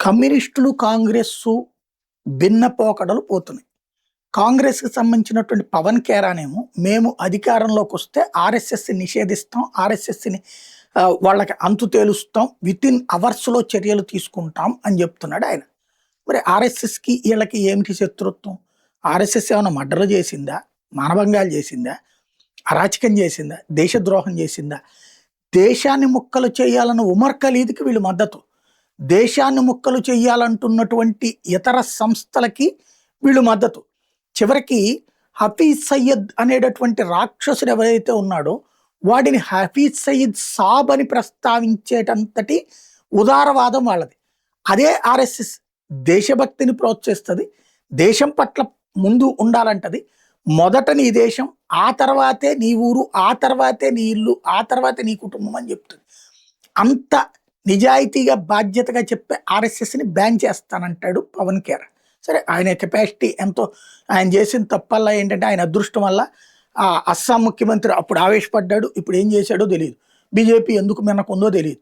కమ్యూనిస్టులు, కాంగ్రెస్సు భిన్న పోకడలు పోతున్నాయి. కాంగ్రెస్‌కి సంబంధించినటువంటి పవన్ ఖేరానేమో మేము అధికారంలోకొస్తే ఆర్ఎస్ఎస్‌ని నిషేధిస్తాం. ఆర్ఎస్ఎస్‌ని వాళ్ళకి అంతు తేలుస్తాం. వితిన్ అవర్స్‌లో చర్యలు తీసుకుంటాం అని చెప్తున్నాడు ఆయన. మరి ఆర్ఎస్ఎస్‌కి ఈళ్ళకి ఏమిటి శత్రుత్వం? ఆర్ఎస్ఎస్ ఏమన్నా మర్డర్‌లు చేసిందా? మానభంగాలు చేసిందా? అరాచకం చేసిందా? దేశద్రోహం చేసిందా? దేశాన్ని ముక్కలు చేయాలన్న ఉమర్ ఖలీద్‌కి వీళ్ళు మద్దతు. దేశాన్ని ముక్కలు చెయ్యాలంటున్నటువంటి ఇతర సంస్థలకి వీళ్ళు మద్దతు. చివరికి హఫీజ్ సయ్యద్ అనేటటువంటి రాక్షసుడు ఎవరైతే ఉన్నాడో వాడిని హఫీజ్ సయ్యద్ సాబ్ అని ప్రస్తావించేటంతటి ఉదారవాదం వాళ్ళది. అదే ఆర్ఎస్ఎస్ దేశభక్తిని ప్రోత్సహిస్తుంది. దేశం పట్ల ముందు ఉండాలంటది. మొదట నీ దేశం, ఆ తర్వాతే నీ ఊరు, ఆ తర్వాతే నీ ఇల్లు, ఆ తర్వాతే నీ కుటుంబం అని చెప్తుంది. అంత నిజాయితీగా బాధ్యతగా చెప్పే ఆర్ఎస్ఎస్ని బ్యాన్ చేస్తానంటాడు పవన్ ఖేరా. సరే, ఆయన కెపాసిటీ ఎంతో, ఆయన చేసిన తప్పల్లా ఏంటంటే ఆయన అదృష్టం వల్ల అస్సాం ముఖ్యమంత్రి అప్పుడు ఆవేశపడ్డాడు. ఇప్పుడు ఏం చేశాడో తెలియదు. బీజేపీ ఎందుకు మిన్నకుందో తెలియదు.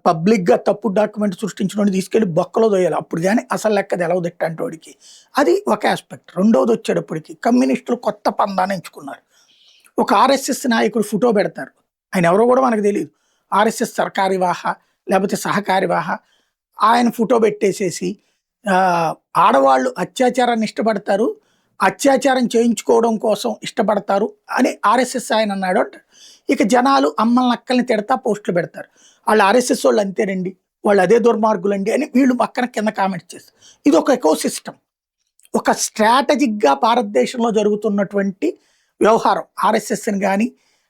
పబ్లిక్గా తప్పు డాక్యుమెంట్ సృష్టించిన తీసుకెళ్ళి బొక్కలో దోయాలి. అప్పుడు కానీ అసలు లెక్క తెలవదిట్టంటే వాడికి. అది ఒక ఆస్పెక్ట్. రెండవది వచ్చేటప్పటికి కమ్యూనిస్టులు కొత్త పందాన్ని ఎంచుకున్నారు. ఒక ఆర్ఎస్ఎస్ నాయకుడు ఫోటో పెడతారు. ఆయన ఎవరో కూడా మనకు తెలియదు. ఆర్ఎస్ఎస్ సర్కారివాహ లేకపోతే సహకారివాహ, ఆయన ఫోటో పెట్టేసేసి ఆడవాళ్ళు అత్యాచారాన్ని ఇష్టపడతారు, అత్యాచారం చేయించుకోవడం కోసం ఇష్టపడతారు అని ఆర్ఎస్ఎస్ ఆయన అన్నాడు అంట. ఇక జనాలు అమ్మల్ని అక్కల్ని తిడతా పోస్టులు పెడతారు. వాళ్ళు ఆర్ఎస్ఎస్ వాళ్ళు అంతేనండి, వాళ్ళు అదే దుర్మార్గులండి అని వీళ్ళు పక్కన కింద కామెంట్స్ చేస్తారు. ఇది ఒక ఎకో సిస్టమ్, ఒక స్ట్రాటజిక్గా భారతదేశంలో జరుగుతున్నటువంటి వ్యవహారం. ఆర్ఎస్ఎస్ని కానీ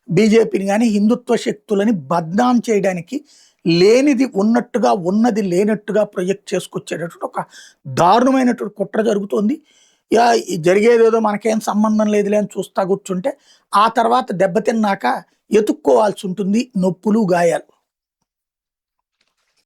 బీజేపీని కానీ హిందుత్వ శక్తులని బద్నాం చేయడానికి లేనిది ఉన్నట్టుగా, ఉన్నది లేనట్టుగా ప్రొజెక్ట్ చేసుకొచ్చేటటువంటి ఒక దారుణమైనటువంటి కుట్ర జరుగుతోంది. జరిగేదేదో మనకేం సంబంధం లేదులే అని చూస్తా కూర్చుంటే ఆ తర్వాత దెబ్బతిన్నాక ఎతుక్కోవాల్సి ఉంటుంది నొప్పులు, గాయాలు.